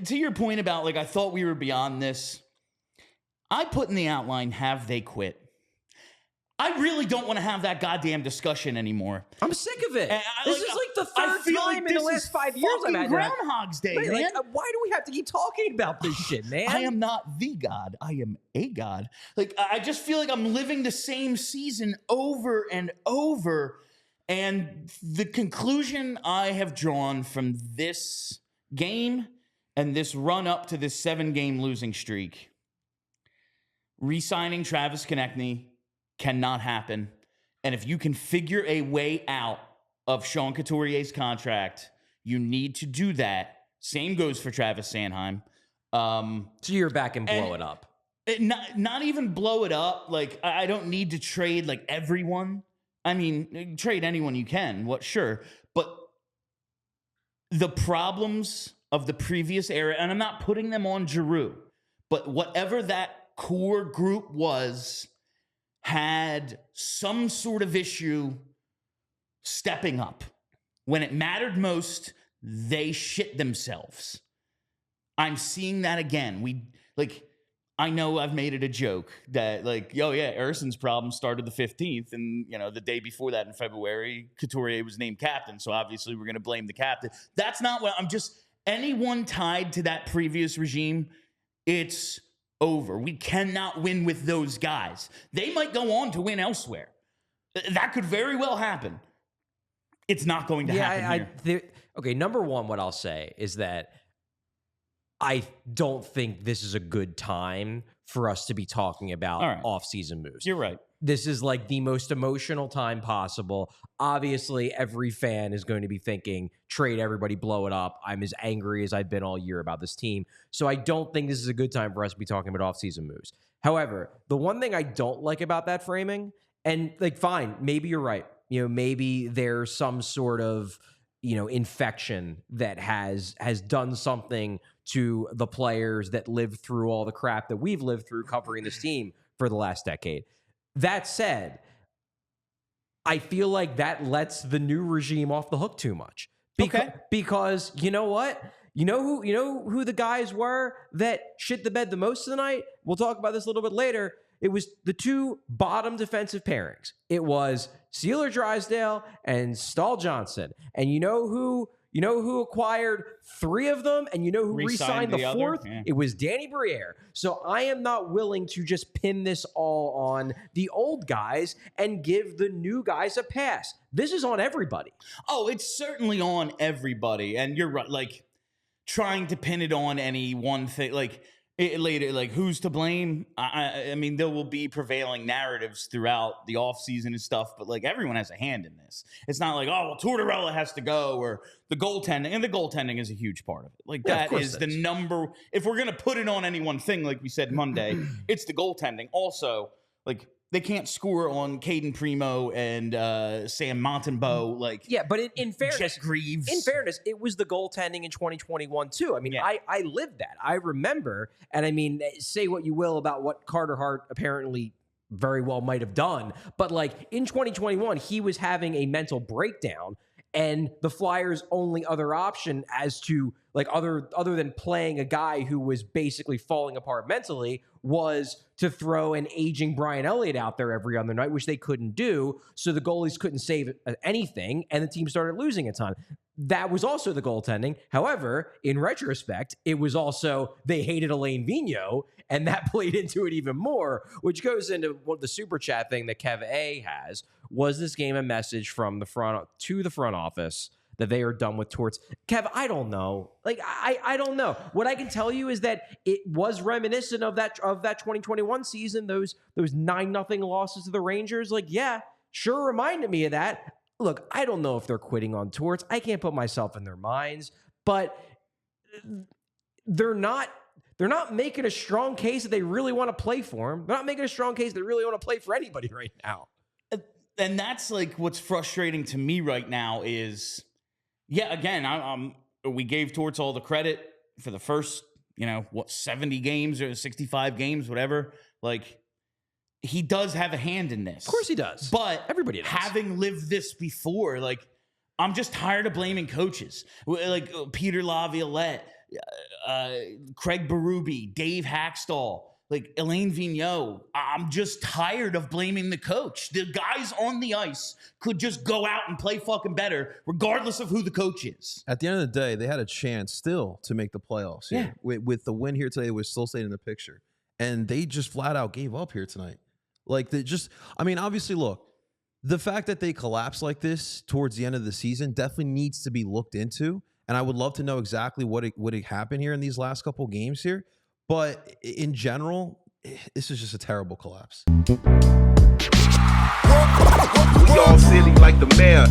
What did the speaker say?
to your point about, like, I thought we were beyond this. I put in the outline, have they quit? I really don't want to have that goddamn discussion anymore. I'm sick of it. This is like the third time in the last 5 years I've had Groundhog's Day, man. Like, why do we have to keep talking about this shit, man? I am not the God. I am a God. Like, I just feel like I'm living the same season over and over. And the conclusion I have drawn from this game and this run up to this 7-game losing streak, re-signing Travis Konecny cannot happen. And if you can figure a way out of Sean Couturier's contract, you need to do that. Same goes for Travis Sanheim. So you're back and blow it up. Not even blow it up. Like, I don't need to trade, like, everyone. I mean, trade anyone you can. Sure. But the problems of the previous era, and I'm not putting them on Giroux, but whatever that core group was, had some sort of issue stepping up. When it mattered most, they shit themselves. I'm seeing that again. I know I've made it a joke that, like, Erson's problem started the 15th, and, the day before that in February, Couturier was named captain, so obviously we're going to blame the captain. That's not what anyone tied to that previous regime, it's over. We cannot win with those guys. They might go on to win elsewhere. That could very well happen. It's not going to happen here. Okay, number one, what I'll say is that I don't think this is a good time for us to be talking about off-season moves. You're right. This is like the most emotional time possible. Obviously, every fan is going to be thinking, trade everybody, blow it up. I'm as angry as I've been all year about this team. So I don't think this is a good time for us to be talking about off-season moves. However, the one thing I don't like about that framing, and, like, fine, maybe you're right. Maybe there's some sort of, infection that has done something to the players that lived through all the crap that we've lived through covering this team for the last decade. That said, I feel like that lets the new regime off the hook too much. Because you know what? You know who the guys were that shit the bed the most tonight? We'll talk about this a little bit later. It was the two bottom defensive pairings. It was Sealer Drysdale and Stahl Johnson. And you know who acquired 3 of them, and you know who re-signed the 4th? Yeah. It was Danny Briere. So I am not willing to just pin this all on the old guys and give the new guys a pass. This is on everybody. Oh, it's certainly on everybody. And you're right. Like, trying to pin it on any one thing, who's to blame? I mean, there will be prevailing narratives throughout the offseason and stuff, but, like, everyone has a hand in this. It's not like, Tortorella has to go, or the goaltending, and the goaltending is a huge part of it. Like, that is the number. If we're going to put it on any one thing, like we said Monday, it's the goaltending. Also, like, they can't score on Caden Primo and Sam Montembeault. But in fairness, Jess Greaves. In fairness, it was the goaltending in 2021 too. I mean, I lived that. I remember, and I mean, say what you will about what Carter Hart apparently very well might have done, but, like, in 2021, he was having a mental breakdown, and the Flyers' only other option as to, like, other than playing a guy who was basically falling apart mentally, was to throw an aging Brian Elliott out there every other night, which they couldn't do. So the goalies couldn't save anything, and the team started losing a ton. That was also the goaltending. However, in retrospect, it was also they hated Alain Vigneault, and that played into it even more, which goes into what the super chat thing that Kev A has. Was this game a message from the front to the front office that they are done with Torts? Kev, I don't know. Like, I don't know. What I can tell you is that it was reminiscent of that 2021 season, those 9-0 losses to the Rangers. Like, yeah, sure reminded me of that. Look, I don't know if they're quitting on Torts. I can't put myself in their minds, but they're not making a strong case that they really want to play for him. They're not making a strong case that they really want to play for anybody right now. And that's, like, what's frustrating to me right now is, again, we gave Torts all the credit for the first, 70 games or 65 games, whatever. Like, he does have a hand in this. Of course he does. But everybody does. Having lived this before, like, I'm just tired of blaming coaches. Like, Peter Laviolette, Craig Berube, Dave Hackstall, like Elaine Vigneault. I'm just tired of blaming the coach. The guys on the ice could just go out and play fucking better, regardless of who the coach is. At the end of the day, they had a chance still to make the playoffs. Here. Yeah. With the win here today, we're still staying in the picture. And they just flat out gave up here tonight. Like, obviously, look, the fact that they collapsed like this towards the end of the season definitely needs to be looked into. And I would love to know exactly what happened here in these last couple games here. But in general, this is just a terrible collapse. We all silly like the mayor.